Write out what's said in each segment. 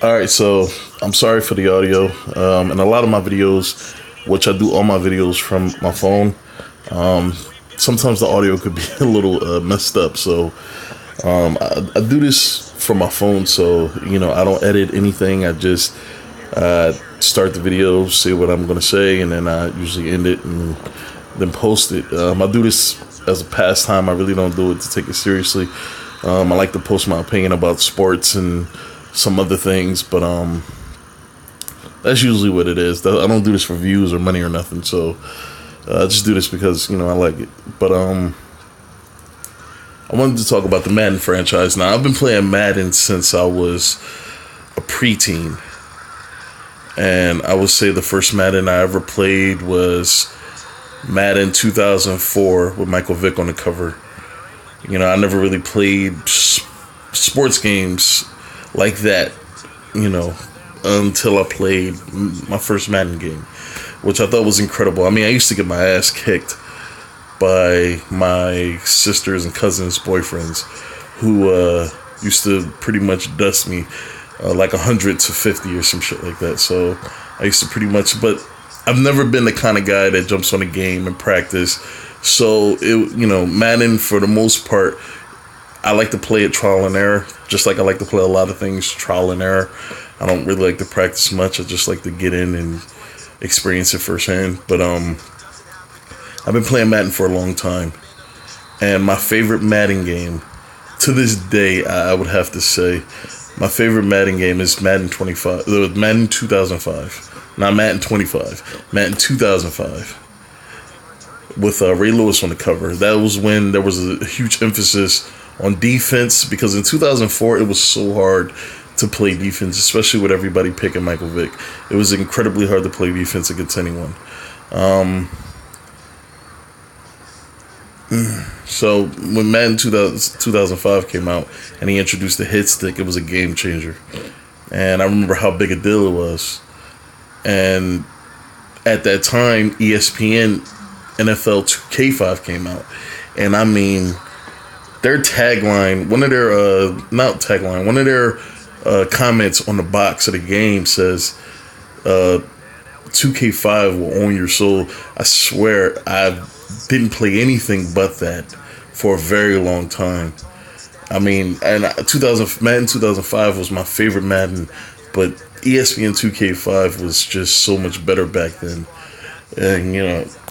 All right, so I'm sorry for the audio. And a lot of my videos, which I do all my videos from my phone, um, sometimes the audio could be a little messed up. So I do this from my phone, so I don't edit anything. I just start the video, say what I'm gonna say, and then I usually end it and then post it. I do this as a pastime. I really don't do it to take it seriously. I like to post my opinion about sports and some other things, but that's usually what it is. I don't do this for views or money or nothing. So I just do this because I like it. But I wanted to talk about the Madden franchise. Now I've been playing Madden since I was a preteen, and I would say the first Madden I ever played was Madden 2004 with Michael Vick on the cover. I never really played sports games like that, until I played my first Madden game, which I thought was incredible. I mean, I used to get my ass kicked by my sisters and cousins' boyfriends who used to pretty much dust me like 100 to 50 or some shit like that. So I used to pretty much, but I've never been the kind of guy that jumps on a game and practice. So Madden for the most part, I like to play it trial and error, just like I like to play a lot of things trial and error. I don't really like to practice much. I just like to get in and experience it firsthand. But I've been playing Madden for a long time, and my favorite Madden game to this day, I would have to say, my favorite Madden game is Madden 25, Madden 2005, not Madden 25, Madden 2005. With Ray Lewis on the cover. That was when there was a huge emphasis on defense, because in 2004 it was so hard to play defense, especially with everybody picking Michael Vick. It was incredibly hard to play defense against anyone. So when Madden 2005 came out and he introduced the hit stick, it was a game changer. And I remember how big a deal it was. And at that time, ESPN NFL 2K5 came out, and I mean, their tagline, one of their comments on the box of the game says, 2K5 will own your soul. I swear I didn't play anything but that for a very long time. I mean, and Madden 2005 was my favorite Madden, but ESPN 2K5 was just so much better back then. And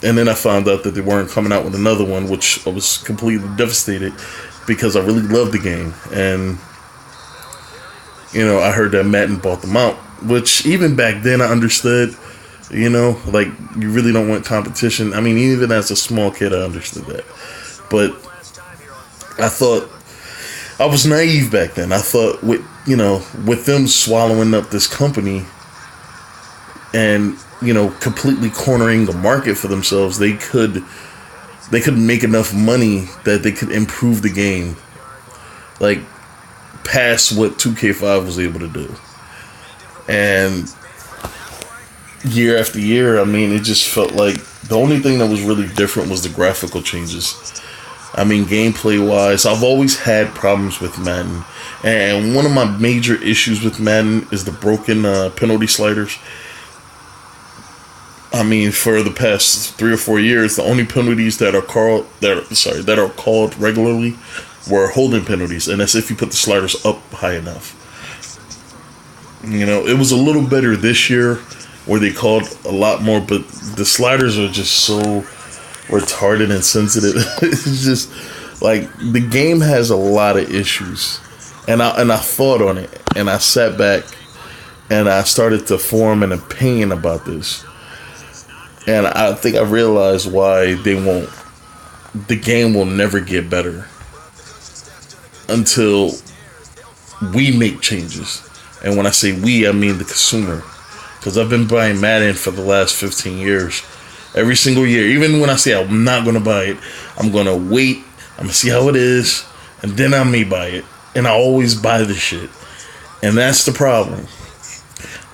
and then I found out that they weren't coming out with another one, which I was completely devastated because I really loved the game. And I heard that Madden bought them out, which even back then I understood. Like, you really don't want competition. I mean, even as a small kid, I understood that. But I thought I was naive back then. I thought with them swallowing up this company and completely cornering the market for themselves, they could make enough money that they could improve the game, like past what 2K5 was able to do. And year after year, I mean, it just felt like the only thing that was really different was the graphical changes. I mean, gameplay wise, I've always had problems with Madden, and one of my major issues with Madden is the broken penalty sliders. I mean, for the past 3 or 4 years, the only penalties that are called regularly were holding penalties, and that's if you put the sliders up high enough. It was a little better this year, where they called a lot more, but the sliders are just so retarded and sensitive. It's just like the game has a lot of issues, and I thought on it, and I sat back, and I started to form an opinion about this. And I think I realized why the game will never get better until we make changes. And when I say we, I mean the consumer. Because I've been buying Madden for the last 15 years. Every single year. Even when I say I'm not going to buy it, I'm going to wait. I'm going to see how it is. And then I may buy it. And I always buy the shit. And that's the problem.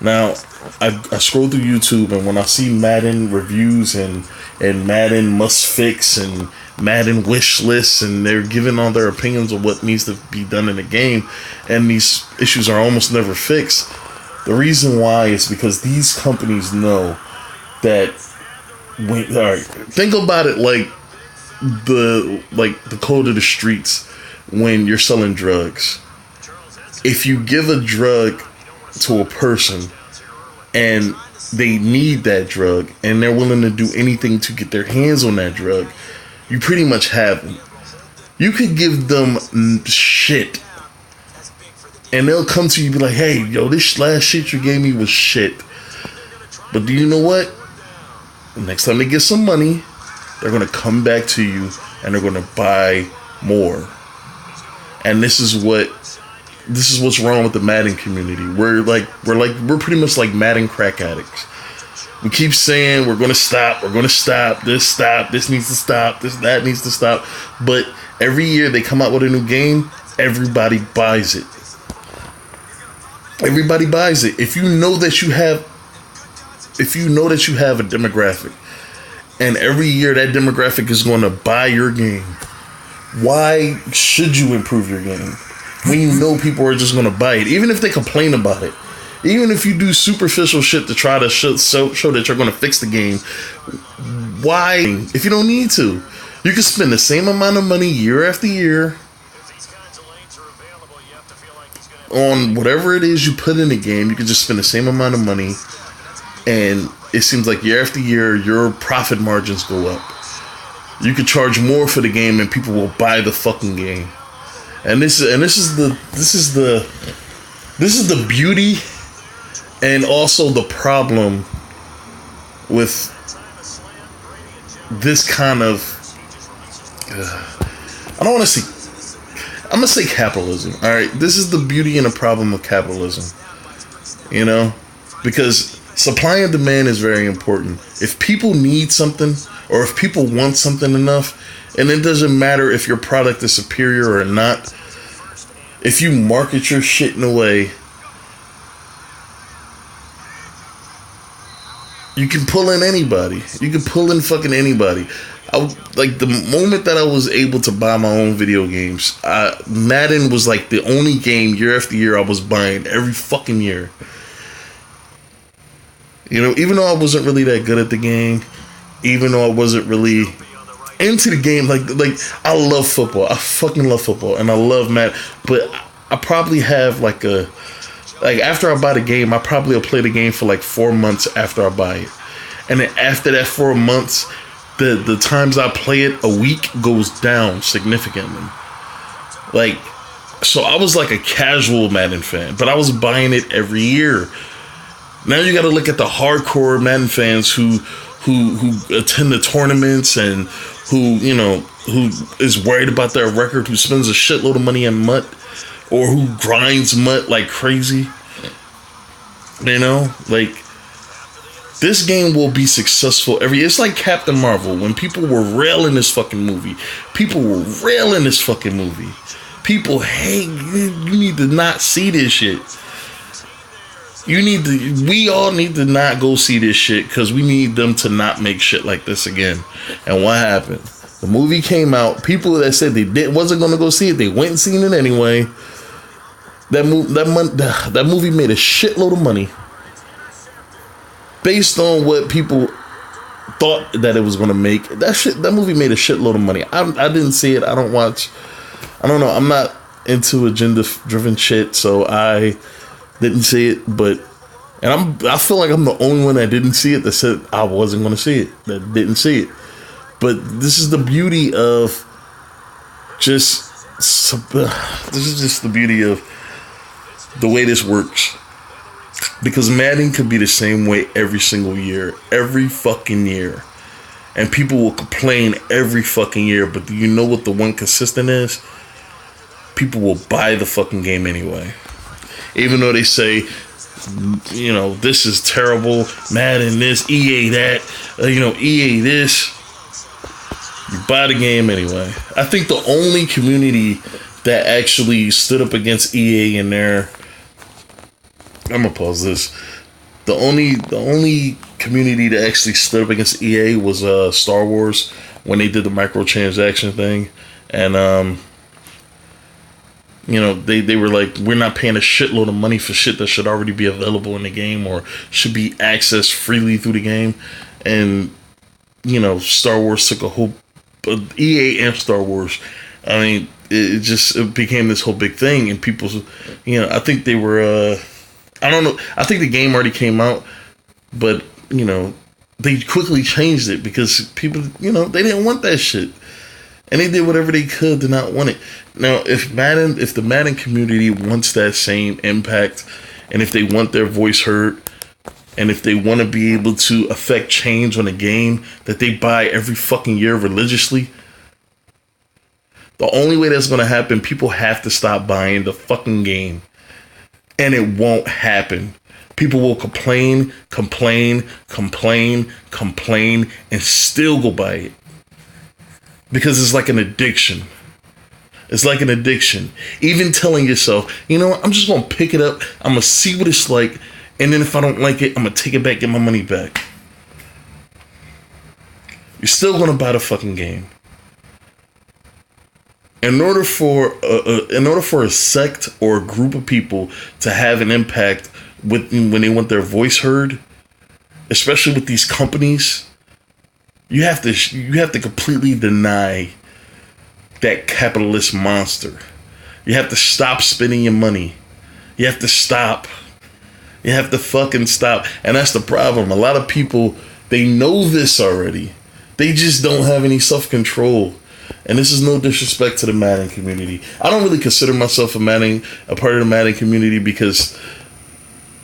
Now, I scroll through YouTube, and when I see Madden reviews and Madden must fix and Madden wish lists, and they're giving all their opinions of what needs to be done in the game, and these issues are almost never fixed. The reason why is because these companies know that all right, think about it like the code of the streets when you're selling drugs. If you give a drug to a person and they need that drug and they're willing to do anything to get their hands on that drug, you pretty much have them. You could give them shit and they'll come to you and be like, hey, yo, this last shit you gave me was shit. But do you know what? The next time they get some money, they're going to come back to you and they're going to buy more. And this is what's wrong with the Madden community. We're pretty much like Madden crack addicts. We keep saying we're gonna stop, this needs to stop, that needs to stop. But every year they come out with a new game, everybody buys it. Everybody buys it. If you know that you have a demographic, and every year that demographic is gonna buy your game, why should you improve your game? When you know people are just going to buy it, even if they complain about it, even if you do superficial shit to try to show that you're going to fix the game, why? If you don't need to, you can spend the same amount of money year after year on whatever it is you put in the game. You can just spend the same amount of money, and it seems like year after year your profit margins go up. You could charge more for the game, and people will buy the fucking game. And this is the beauty and also the problem with this kind of I'm gonna say capitalism. All right, this is the beauty and the problem of capitalism. You know, because supply and demand is very important. If people need something or if people want something enough, and it doesn't matter if your product is superior or not, if you market your shit in a way, you can pull in anybody. You can pull in fucking anybody. Like the moment that I was able to buy my own video games, Madden was like the only game year after year I was buying every fucking year. You know, even though I wasn't really that good at the game, even though I wasn't really into the game, like I love football. I fucking love football, and I love Madden. But I probably have after I buy the game, I probably will play the game for like 4 months after I buy it, and then after that 4 months, the times I play it a week goes down significantly. Like, so I was like a casual Madden fan, but I was buying it every year. Now you got to look at the hardcore Madden fans who attend the tournaments and who is worried about their record, who spends a shitload of money on MUT, or who grinds MUT like crazy. You know, like, this game will be successful it's like Captain Marvel. When people were railing this fucking movie, people, hey, you need to not see this shit. We all need to not go see this shit because we need them to not make shit like this again. And what happened? The movie came out. People that said they wasn't going to go see it, they went and seen it anyway. That movie made a shitload of money based on what people thought that it was going to make. That movie made a shitload of money. I didn't see it. I don't know. I'm not into agenda-driven shit, so I didn't see it, I feel like I'm the only one that didn't see it, that said I wasn't going to see it, that didn't see it. But this is the beauty of the beauty of the way this works. Because Madden could be the same way every single year, every fucking year. And people will complain every fucking year, but do you know what the one consistent is? People will buy the fucking game anyway. Even though they say, this is terrible, Madden this, EA that, EA this, you buy the game anyway. I think the only community that actually stood up against EA in there, I'm gonna pause this. The only community that actually stood up against EA was Star Wars when they did the microtransaction thing, and they were like, we're not paying a shitload of money for shit that should already be available in the game or should be accessed freely through the game. And Star Wars took a whole EA and Star Wars. I mean, it became this whole big thing, and people, I think they were, I don't know, I think the game already came out, but they quickly changed it because people, they didn't want that shit. And they did whatever they could to not want it. Now, if the Madden community wants that same impact, and if they want their voice heard, and if they want to be able to affect change on a game that they buy every fucking year religiously, the only way that's going to happen, people have to stop buying the fucking game. And it won't happen. People will complain, and still go buy it. Because it's like an addiction. It's like an addiction. Even telling yourself, I'm just going to pick it up. I'm going to see what it's like. And then if I don't like it, I'm going to take it back, get my money back. You're still going to buy the fucking game. In order for a sect or a group of people to have an impact when they want their voice heard, especially with these companies, you have to completely deny that capitalist monster. You have to stop spending your money. You have to stop. You have to fucking stop. And that's the problem. A lot of people, they know this already. They just don't have any self-control. And this is no disrespect to the Madden community. I don't really consider myself a part of the Madden community because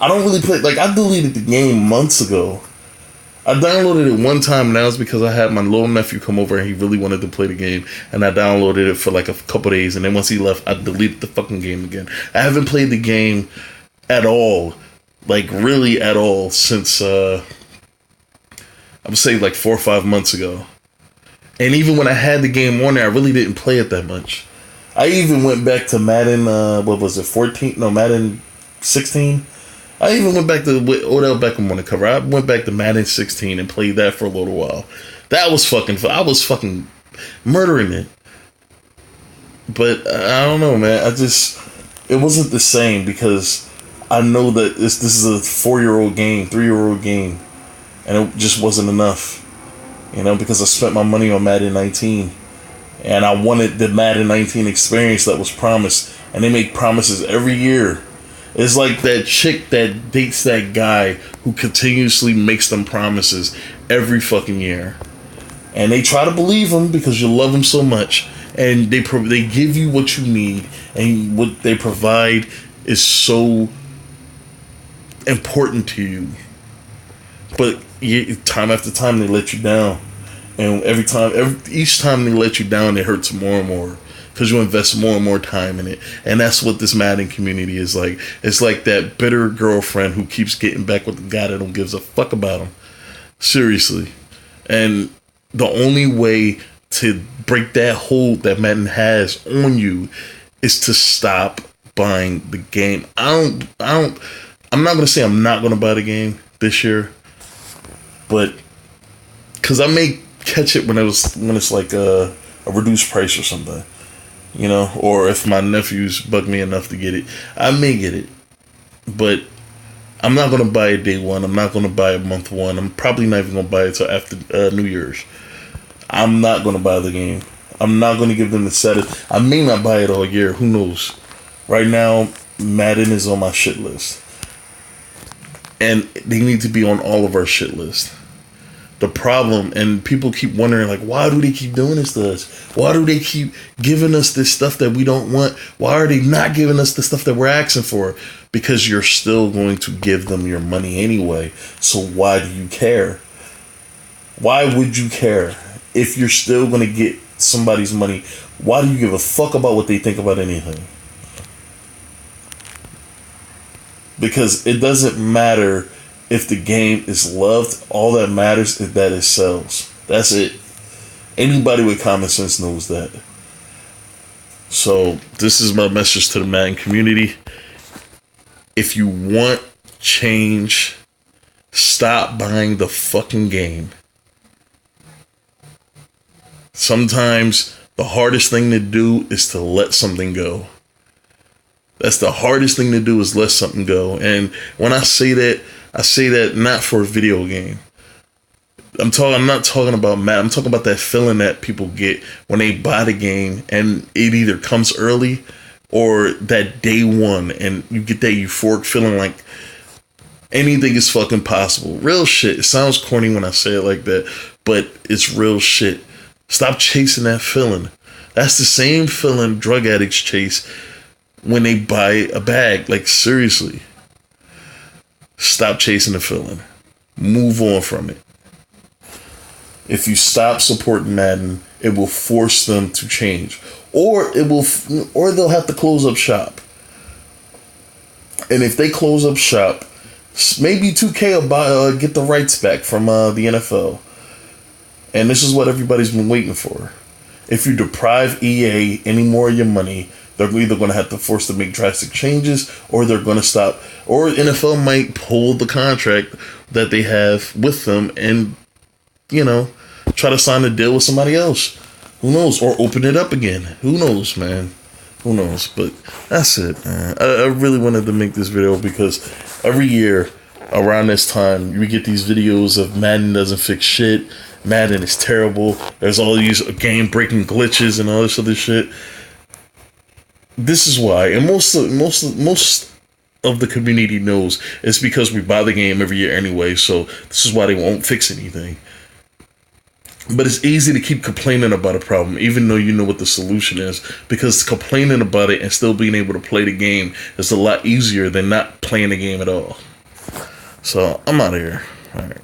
I don't really play. Like, I deleted the game months ago. I downloaded it one time, and that was because I had my little nephew come over and he really wanted to play the game, and I downloaded it for like a couple days, and then once he left, I deleted the fucking game again. I haven't played the game at all, like really at all, since I would say like 4 or 5 months ago. And even when I had the game on there, I really didn't play it that much. I even went back to Madden, what was it, 14? No, Madden 16. I even went back to Odell Beckham on the cover. I went back to Madden 16 and played that for a little while. That was fucking fun. I was fucking murdering it. But I don't know, man. It wasn't the same because I know that this is a 4-year-old game, 3-year-old game. And it just wasn't enough. Because I spent my money on Madden 19. And I wanted the Madden 19 experience that was promised. And they make promises every year. It's like that chick that dates that guy who continuously makes them promises every fucking year. And they try to believe him because you love him so much. And they give you what you need. And what they provide is so important to you. But time after time, they let you down. And each time they let you down, it hurts more and more. Because you invest more and more time in it. And that's what this Madden community is like. It's like that bitter girlfriend who keeps getting back with the guy that don't give a fuck about him. Seriously. And the only way to break that hold that Madden has on you is to stop buying the game. I'm not going to say I'm not going to buy the game this year. But because I may catch it when it's like a reduced price or something. Or if my nephews bug me enough to get it, I may get it. But I'm not going to buy it day one. I'm not going to buy it month one. I'm probably not even going to buy it till after New Year's. I'm not going to buy the game. I'm not going to give them the set. I may not buy it all year. Who knows? Right now, Madden is on my shit list. And they need to be on all of our shit list. The problem, and people keep wondering, like, why do they keep doing this to us? Why do they keep giving us this stuff that we don't want? Why are they not giving us the stuff that we're asking for? Because you're still going to give them your money anyway. So why do you care? Why would you care? If you're still going to get somebody's money, why do you give a fuck about what they think about anything? Because it doesn't matter if the game is loved. All that matters is that it sells. That's it. Anybody with common sense knows that. So this is my message to the Madden community. If you want change, Stop buying the fucking game. Sometimes the hardest thing to do is to let something go. That's the hardest thing to do, is let something go. And when I say that not for a video game. I'm not talking about Madden. I'm talking about that feeling that people get when they buy the game and it either comes early or that day one, and you get that euphoric feeling like anything is fucking possible. Real shit. It sounds corny when I say it like that, but it's real shit. Stop chasing that feeling. That's the same feeling drug addicts chase when they buy a bag. Like, seriously. Stop chasing the feeling. Move on from it. If you stop supporting Madden, it will force them to change. Or they'll have to close up shop. And if they close up shop, maybe 2K will get the rights back from the NFL. And this is what everybody's been waiting for. If you deprive EA any more of your money, they're either going to have to force to make drastic changes, or they're going to stop. Or NFL might pull the contract that they have with them and, try to sign a deal with somebody else. Who knows? Or open it up again. Who knows, man? Who knows? But that's it, man. I really wanted to make this video because every year around this time, we get these videos of Madden doesn't fix shit. Madden is terrible. There's all these game-breaking glitches and all this other shit. This is why, and most of the community knows it's because we buy the game every year anyway. So this is why they won't fix anything. But it's easy to keep complaining about a problem, even though you know what the solution is, because complaining about it and still being able to play the game is a lot easier than not playing the game at all. So I'm out of here. All right.